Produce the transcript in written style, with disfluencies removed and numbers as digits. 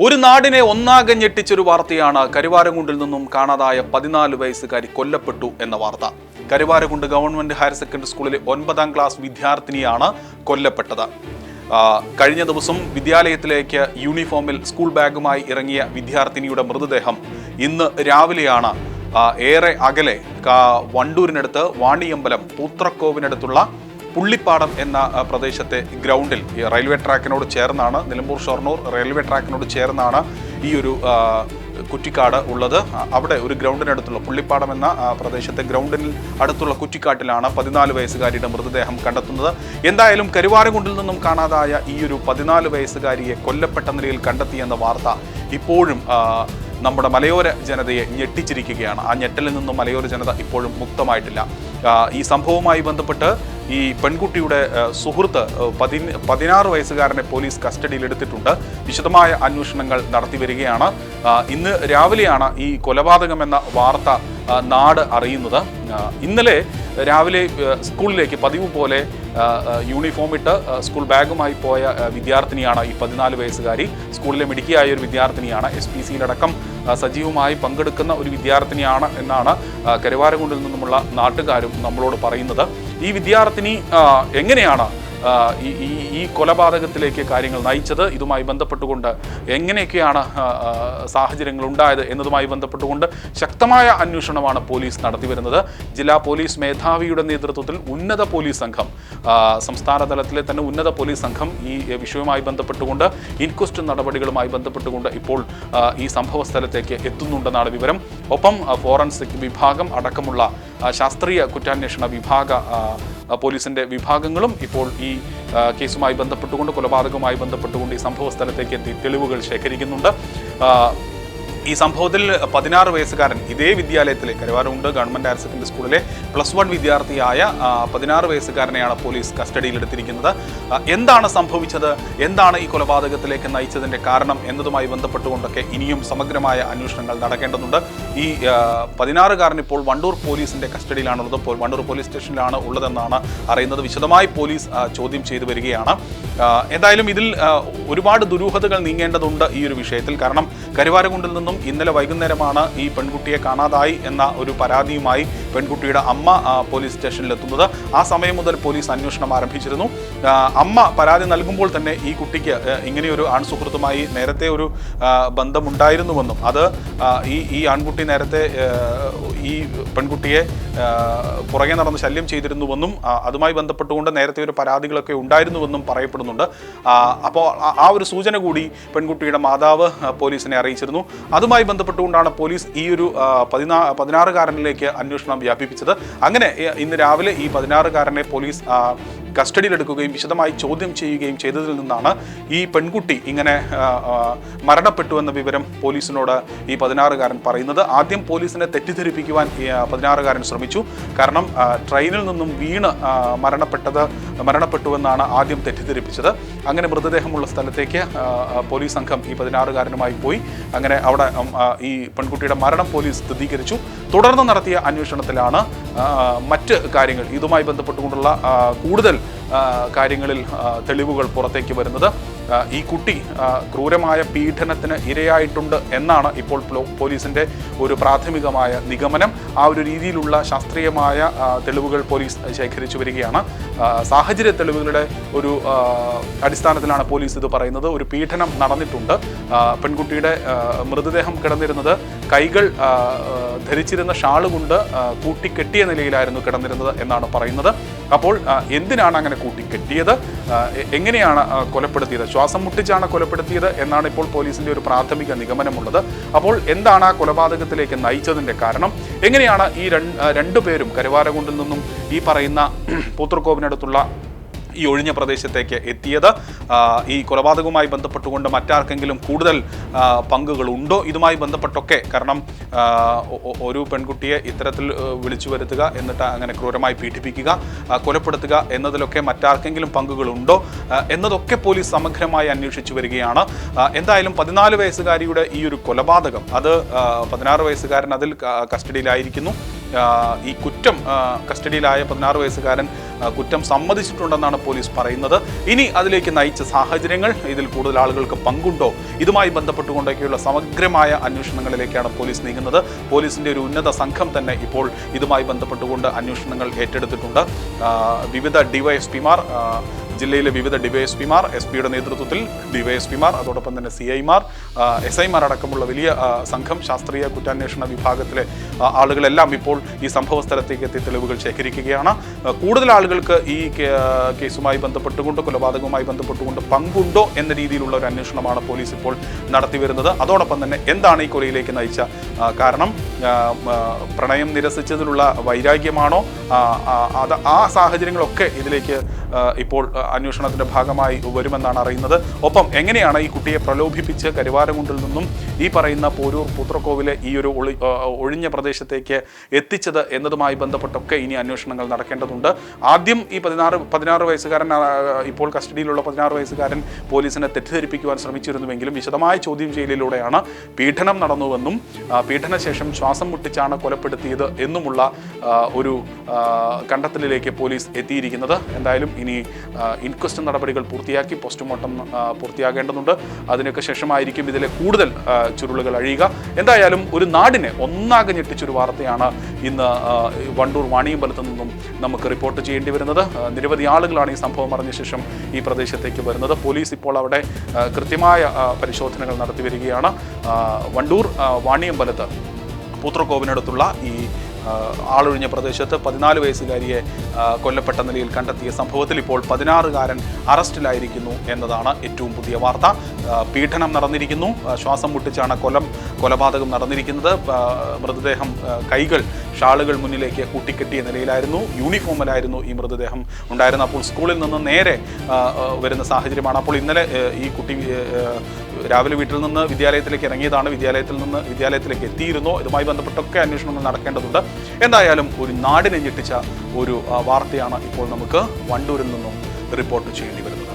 ഒരു നാടിനെ ഒന്നാകെ ഞെട്ടിച്ചൊരു വാർത്തയാണ് കരുവാരകുണ്ടിൽ നിന്നും കാണാതായ 14 വയസ്സുകാരി കൊല്ലപ്പെട്ടു എന്ന വാർത്ത. കരുവാരകുണ്ട് ഗവൺമെന്റ് ഹയർ സെക്കൻഡറി സ്കൂളിലെ 9ാം ക്ലാസ് വിദ്യാർത്ഥിനിയാണ് കൊല്ലപ്പെട്ടത്. കഴിഞ്ഞ ദിവസം വിദ്യാലയത്തിലേക്ക് യൂണിഫോമിൽ സ്കൂൾ ബാഗുമായി ഇറങ്ങിയ വിദ്യാർത്ഥിനിയുടെ മൃതദേഹം ഇന്ന് രാവിലെയാണ് ഏറെ അകലെ വണ്ടൂരിനടുത്ത് വാണിയമ്പലം പൂത്രക്കോവിനടുത്തുള്ള പുള്ളിപ്പാടം എന്ന പ്രദേശത്തെ ഗ്രൗണ്ടിൽ റെയിൽവേ ട്രാക്കിനോട് ചേർന്നാണ്, നിലമ്പൂർ ഷൊർണൂർ റെയിൽവേ ട്രാക്കിനോട് ചേർന്നാണ് ഈ ഒരു കുറ്റിക്കാട് ഉള്ളത്. അവിടെ ഒരു ഗ്രൗണ്ടിനടുത്തുള്ള പുള്ളിപ്പാടം എന്ന പ്രദേശത്തെ ഗ്രൗണ്ടിന് അടുത്തുള്ള കുറ്റിക്കാട്ടിലാണ് 14 വയസ്സുകാരിയുടെ മൃതദേഹം കണ്ടെത്തുന്നത്. എന്തായാലും കരുവാരകുണ്ടിൽ നിന്നും കാണാതായ ഈ ഒരു 14 വയസ്സുകാരിയെ കൊല്ലപ്പെട്ട നിലയിൽ കണ്ടെത്തിയെന്ന വാർത്ത ഇപ്പോഴും നമ്മുടെ മലയോര ജനതയെ ഞെട്ടിച്ചിരിക്കുകയാണ്. ആ ഞെട്ടലിൽ നിന്നും മലയോര ജനത ഇപ്പോഴും മുക്തമായിട്ടില്ല. ഈ സംഭവവുമായി ബന്ധപ്പെട്ട് ഈ പെൺകുട്ടിയുടെ സുഹൃത്ത് 16 വയസ്സുകാരനെ പോലീസ് കസ്റ്റഡിയിലെടുത്തിട്ടുണ്ട്. വിശദമായ അന്വേഷണങ്ങൾ നടത്തി വരികയാണ്. ഇന്ന് രാവിലെയാണ് ഈ കൊലപാതകമെന്ന വാർത്ത നാട് അറിയുന്നത്. ഇന്നലെ രാവിലെ സ്കൂളിലേക്ക് പതിവ് പോലെ യൂണിഫോം ഇട്ട് സ്കൂൾ ബാഗുമായി പോയ വിദ്യാർത്ഥിനിയാണ് ഈ 14 വയസ്സുകാരി. സ്കൂളിലെ മിടുക്കിയായ ഒരു വിദ്യാർത്ഥിനിയാണ്. SPCയിലടക്കം സജീവമായി പങ്കെടുക്കുന്ന ഒരു വിദ്യാർത്ഥിനിയാണ് എന്നാണ് കരുവാരകുണ്ടിൽ നിന്നുമുള്ള നാട്ടുകാരും നമ്മളോട് പറയുന്നത്. ഈ വിദ്യാർത്ഥിനി എങ്ങനെയാണ് ഈ കൊലപാതകത്തിലേക്ക് കാര്യങ്ങൾ നയിച്ചത്, ഇതുമായി ബന്ധപ്പെട്ടുകൊണ്ട് എങ്ങനെയൊക്കെയാണ് സാഹചര്യങ്ങൾ ഉണ്ടായത് എന്നതുമായി ബന്ധപ്പെട്ടുകൊണ്ട് ശക്തമായ അന്വേഷണമാണ് പോലീസ് നടത്തിവരുന്നത്. ജില്ലാ പോലീസ് മേധാവിയുടെ നേതൃത്വത്തിൽ ഉന്നത പോലീസ് സംഘം, സംസ്ഥാന തലത്തിലെ തന്നെ ഉന്നത പോലീസ് സംഘം ഈ വിഷയവുമായി ബന്ധപ്പെട്ടുകൊണ്ട് ഇൻക്വസ്റ്റ് നടപടികളുമായി ബന്ധപ്പെട്ടുകൊണ്ട് ഇപ്പോൾ ഈ സംഭവ സ്ഥലത്തേക്ക് എത്തുന്നുണ്ടെന്നാണ് വിവരം. ഒപ്പം ഫോറൻസിക് വിഭാഗം അടക്കമുള്ള ശാസ്ത്രീയ കുറ്റാന്വേഷണ പോലീസിന്റെ വിഭാഗങ്ങളും ഇപ്പോൾ ഈ കേസുമായി ബന്ധപ്പെട്ടുകൊണ്ട്, കൊലപാതകവുമായി ബന്ധപ്പെട്ടുകൊണ്ട് ഈ സംഭവ സ്ഥലത്തേക്ക് എത്തി തെളിവുകൾ ശേഖരിക്കുന്നുണ്ട്. ഈ സംഭവത്തിൽ 16 വയസ്സുകാരൻ ഇതേ വിദ്യാലയത്തിലെ കരുവാരകുണ്ട് ഗവൺമെന്റ് ഹയർ സെക്കൻഡറി സ്കൂളിലെ +1 വിദ്യാർത്ഥിയായ 16 വയസ്സുകാരനെയാണ് പോലീസ് കസ്റ്റഡിയിലെടുത്തിരിക്കുന്നത്. എന്താണ് സംഭവിച്ചത്, എന്താണ് ഈ കൊലപാതകത്തിലേക്ക് നയിച്ചതിന്റെ കാരണം എന്നതുമായി ബന്ധപ്പെട്ടുകൊണ്ടൊക്കെ ഇനിയും സമഗ്രമായ അന്വേഷണങ്ങൾ നടക്കേണ്ടതുണ്ട്. ഈ 16കാരൻ ഇപ്പോൾ വണ്ടൂർ പോലീസിന്റെ കസ്റ്റഡിയിലാണുള്ളത്. വണ്ടൂർ പോലീസ് സ്റ്റേഷനിലാണ് ഉള്ളതെന്നാണ് അറിയുന്നത്. വിശദമായി പോലീസ് ചോദ്യം ചെയ്തു വരികയാണ്. എന്തായാലും ഇതിൽ ഒരുപാട് ദുരൂഹതകൾ നീങ്ങേണ്ടതുണ്ട് ഈ ഒരു വിഷയത്തിൽ. കാരണം കരുവാരകുണ്ടിൽ നിന്നും ഇന്നലെ വൈകുന്നേരമാണ് ഈ പെൺകുട്ടിയെ കാണാതായി എന്ന ഒരു പരാതിയുമായി പെൺകുട്ടിയുടെ അമ്മ പോലീസ് സ്റ്റേഷനിലെത്തുന്നത്. ആ സമയം മുതൽ പോലീസ് അന്വേഷണം ആരംഭിച്ചിരുന്നു. അമ്മ പരാതി നൽകുമ്പോൾ തന്നെ ഈ കുട്ടിക്ക് ഇങ്ങനെയൊരു ആൺസുഹൃത്തുമായി നേരത്തെ ഒരു ബന്ധമുണ്ടായിരുന്നുവെന്നും അത് ഈ ആൺകുട്ടി നേരത്തെ ഈ പെൺകുട്ടിയെ പുറകെ നടന്ന് ശല്യം ചെയ്തിരുന്നുവെന്നും അതുമായി ബന്ധപ്പെട്ടുകൊണ്ട് നേരത്തെ ഒരു പരാതികളൊക്കെ ഉണ്ടായിരുന്നുവെന്നും പറയപ്പെടുന്നുണ്ട്. അപ്പോൾ ആ ഒരു സൂചന കൂടി പെൺകുട്ടിയുടെ മാതാവ് പോലീസിനെ അറിയിച്ചിരുന്നു. അതുമായി ബന്ധപ്പെട്ടുകൊണ്ടാണ് പോലീസ് ഈ ഒരു 16കാരനിലേക്ക് അന്വേഷണം വ്യാപിപ്പിച്ചത്. അങ്ങനെ ഇന്ന് രാവിലെ ഈ 16കാരനെ പോലീസ് കസ്റ്റഡിയിലെടുക്കുകയും വിശദമായി ചോദ്യം ചെയ്യുകയും ചെയ്തതിൽ നിന്നാണ് ഈ പെൺകുട്ടി ഇങ്ങനെ മരണപ്പെട്ടു എന്ന വിവരം പോലീസിനോട് ഈ 16കാരൻ പറയുന്നത്. ആദ്യം പോലീസിനെ തെറ്റിദ്ധരിപ്പിക്കുവാൻ 16കാരൻ ശ്രമിച്ചു. കാരണം ട്രെയിനിൽ നിന്നും വീണ് മരണപ്പെട്ടുവെന്നാണ് ആദ്യം തെറ്റിദ്ധരിപ്പിച്ചത്. അങ്ങനെ മൃതദേഹമുള്ള സ്ഥലത്തേക്ക് പോലീസ് സംഘം ഈ 16കാരനുമായി പോയി. അങ്ങനെ അവിടെ ഈ പെൺകുട്ടിയുടെ മരണം പോലീസ് സ്ഥിരീകരിച്ചു. തുടർന്ന് നടത്തിയ അന്വേഷണത്തിലാണ് മറ്റ് കാര്യങ്ങൾ, ഇതുമായി ബന്ധപ്പെട്ടുകൊണ്ടുള്ള കൂടുതൽ കാര്യങ്ങളിൽ തെളിവുകൾ പുറത്തേക്ക് വരുന്നത്. ഈ കുട്ടി ക്രൂരമായ പീഡനത്തിന് ഇരയായിട്ടുണ്ട് എന്നാണ് ഇപ്പോൾ പോലീസിന്റെ ഒരു പ്രാഥമികമായ നിഗമനം. ആ ഒരു രീതിയിലുള്ള ശാസ്ത്രീയമായ തെളിവുകൾ പോലീസ് ശേഖരിച്ചു വരികയാണ്. സാഹചര്യ തെളിവുകളുടെ ഒരു അടിസ്ഥാനത്തിലാണ് പോലീസ് ഇത് പറയുന്നത്. ഒരു പീഡനം നടന്നിട്ടുണ്ട്. പെൺകുട്ടിയുടെ മൃതദേഹം കിടന്നിരുന്നത് കൈകൾ ധരിച്ചിരുന്ന ഷാള് കൊണ്ട് കൂട്ടിക്കെട്ടിയ നിലയിലായിരുന്നു കിടന്നിരുന്നത് എന്നാണ് പറയുന്നത്. അപ്പോൾ എന്തിനാണ് അങ്ങനെ കൂട്ടിക്കെട്ടിയത്, എങ്ങനെയാണ് കൊലപ്പെടുത്തിയത്, ശ്വാസം മുട്ടിച്ചാണ് കൊലപ്പെടുത്തിയത് എന്നാണ് ഇപ്പോൾ പോലീസിന്റെ ഒരു പ്രാഥമിക നിഗമനമുള്ളത്. അപ്പോൾ എന്താണ് ആ കൊലപാതകത്തിലേക്ക് നയിച്ചതിന്റെ കാരണം, എങ്ങനെയാണ് ഈ രണ്ടുപേരും കരുവാരകുണ്ടിൽ നിന്നും ഈ പറയുന്ന പൂത്രക്കോവിനടുത്തുള്ള ഈ ഒഴിഞ്ഞ പ്രദേശത്തേക്ക് എത്തിയത്, ഈ കൊലപാതകവുമായി ബന്ധപ്പെട്ടുകൊണ്ട് മറ്റാർക്കെങ്കിലും കൂടുതൽ പങ്കുകളുണ്ടോ ഇതുമായി ബന്ധപ്പെട്ടൊക്കെ. കാരണം ഒരു പെൺകുട്ടിയെ ഇത്തരത്തിൽ വിളിച്ചു വരുത്തുക, എന്നിട്ട് അങ്ങനെ ക്രൂരമായി പീഡിപ്പിക്കുക, കൊലപ്പെടുത്തുക എന്നതിലൊക്കെ മറ്റാർക്കെങ്കിലും പങ്കുകളുണ്ടോ എന്നതൊക്കെ പോലീസ് സമഗ്രമായി അന്വേഷിച്ചു വരികയാണ്. എന്തായാലും 14 വയസ്സുകാരിയുടെ ഈ ഒരു കൊലപാതകം, അത് 16 വയസ്സുകാരൻ അതിൽ കസ്റ്റഡിയിലായിരിക്കുന്നു. ഈ കുറ്റം കസ്റ്റഡിയിലായ 16 വയസ്സുകാരൻ കുറ്റം സമ്മതിച്ചിട്ടുണ്ടെന്നാണ് പോലീസ് പറയുന്നത്. ഇനി അതിലേക്ക് നയിച്ച സാഹചര്യങ്ങൾ, ഇതിൽ കൂടുതൽ ആളുകൾക്ക് പങ്കുണ്ടോ, ഇതുമായി ബന്ധപ്പെട്ടുകൊണ്ടൊക്കെയുള്ള സമഗ്രമായ അന്വേഷണങ്ങളിലേക്കാണ് പോലീസ് നീങ്ങുന്നത്. പോലീസിന്റെ ഒരു ഉന്നത സംഘം തന്നെ ഇപ്പോൾ ഇതുമായി ബന്ധപ്പെട്ടുകൊണ്ട് അന്വേഷണങ്ങൾ ഏറ്റെടുത്തിട്ടുണ്ട്. വിവിധ ഡിവൈഎസ്പിമാർ, ജില്ലയിലെ വിവിധ ഡിവൈഎസ്പിമാർ, എസ്.പിയുടെ നേതൃത്വത്തിൽ ഡിവൈഎസ്പിമാർ, അതോടൊപ്പം തന്നെ CIമാർ, SIമാർ അടക്കമുള്ള വലിയ സംഘം, ശാസ്ത്രീയ കുറ്റാന്വേഷണ വിഭാഗത്തിലെ ആളുകളെല്ലാം ഇപ്പോൾ ഈ സംഭവ സ്ഥലത്തേക്ക് എത്തി തെളിവുകൾ ശേഖരിക്കുകയാണ്. കൂടുതൽ ആളുകൾക്ക് ഈ കേസുമായി ബന്ധപ്പെട്ടുകൊണ്ട്, കൊലപാതകവുമായി ബന്ധപ്പെട്ടുകൊണ്ട് പങ്കുണ്ടോ എന്ന രീതിയിലുള്ള ഒരു അന്വേഷണമാണ് പോലീസ് ഇപ്പോൾ നടത്തിവരുന്നത്. അതോടൊപ്പം തന്നെ എന്താണ് ഈ കൊലയിലേക്ക് നയിച്ച കാരണം, പ്രണയം നിരസിച്ചതിലുള്ള വൈരാഗ്യമാണോ, ആ സാഹചര്യങ്ങളൊക്കെ ഇതിലേക്ക് ഇപ്പോൾ അന്വേഷണത്തിന്റെ ഭാഗമായി വരുമെന്നാണ് അറിയുന്നത്. ഒപ്പം എങ്ങനെയാണ് ഈ കുട്ടിയെ പ്രലോഭിപ്പിച്ച് കരുവാരകുണ്ടിൽ നിന്നും ഈ പറയുന്ന പോരൂർ പൂത്രക്കോവിലെ ഈ ഒരു ഒഴിഞ്ഞ പ്രദേശത്തേക്ക് എത്തിച്ചത് എന്നതുമായി ബന്ധപ്പെട്ടൊക്കെ ഇനി അന്വേഷണങ്ങൾ നടക്കേണ്ടതുണ്ട്. ആദ്യം ഈ 16 വയസ്സുകാരൻ, ഇപ്പോൾ കസ്റ്റഡിയിലുള്ള 16 വയസ്സുകാരൻ പോലീസിനെ തെറ്റിദ്ധരിപ്പിക്കുവാൻ ശ്രമിച്ചിരുന്നുവെങ്കിലും വിശദമായ ചോദ്യം ചെയ്യലിലൂടെയാണ് പീഡനം നടന്നുവെന്നും പീഡനശേഷം ശ്വാസം മുട്ടിച്ചാണ് കൊലപ്പെടുത്തിയത് എന്നുമുള്ള ഒരു കണ്ടെത്തലിലേക്ക് പോലീസ് എത്തിയിരിക്കുന്നത്. എന്തായാലും ഇനി ഇൻക്വസ്റ്റ് നടപടികൾ പൂർത്തിയാക്കി പോസ്റ്റ്മോർട്ടം പൂർത്തിയാകേണ്ടതുണ്ട്. അതിനൊക്കെ ശേഷമായിരിക്കും ഇതിലെ കൂടുതൽ ചുരുളുകൾ അഴിയുക. എന്തായാലും ഒരു നാടിനെ ഒന്നാകെ ഞെട്ടിച്ചൊരു വാർത്തയാണ് ഇന്ന് വണ്ടൂർ വാണിയമ്പലത്തു നിന്നും നമുക്ക് റിപ്പോർട്ട് ചെയ്യേണ്ടി വരുന്നത്. നിരവധി ആളുകളാണ് ഈ സംഭവം അറിഞ്ഞ ശേഷം ഈ പ്രദേശത്തേക്ക് വരുന്നത്. പോലീസ് ഇപ്പോൾ അവിടെ കൃത്യമായ പരിശോധനകൾ നടത്തി വരികയാണ്. വണ്ടൂർ വാണിയമ്പലത്ത് പൂത്രക്കോവിനടുത്തുള്ള ഈ ആളൊഴിഞ്ഞ പ്രദേശത്ത് 14 വയസ്സുകാരിയെ കൊല്ലപ്പെട്ട നിലയിൽ കണ്ടെത്തിയ സംഭവത്തിൽ ഇപ്പോൾ 16-കാരൻ അറസ്റ്റിലായിരിക്കുന്നു എന്നതാണ് ഏറ്റവും പുതിയ വാർത്ത. പീഡനം നടന്നിരിക്കുന്നു, ശ്വാസം മുട്ടിച്ചാണ് കൊലപാതകം നടന്നിരിക്കുന്നത്. മൃതദേഹം കൈകൾ ഷാളുകൾ മുന്നിലേക്ക് കൂട്ടിക്കെട്ടിയ നിലയിലായിരുന്നു, യൂണിഫോമിലായിരുന്നു ഈ മൃതദേഹം ഉണ്ടായിരുന്നത്. അപ്പോൾ സ്കൂളിൽ നിന്ന് നേരെ വരുന്ന സാഹചര്യമാണ്. അപ്പോൾ ഇന്നലെ ഈ കുട്ടി രാവിലെ വീട്ടിൽ നിന്ന് വിദ്യാലയത്തിലേക്ക് ഇറങ്ങിയതാണ്, വിദ്യാലയത്തിലേക്ക് എത്തിയിരുന്നു. ഇതുമായി ബന്ധപ്പെട്ടൊക്കെ അന്വേഷണങ്ങൾ നടക്കേണ്ടതുണ്ട്. എന്തായാലും ഒരു നാടിനെ ഞെട്ടിച്ച ഒരു വാർത്തയാണ് ഇപ്പോൾ നമുക്ക് വണ്ടൂരിൽ നിന്നും റിപ്പോർട്ട് ചെയ്യേണ്ടി വരുന്നത്.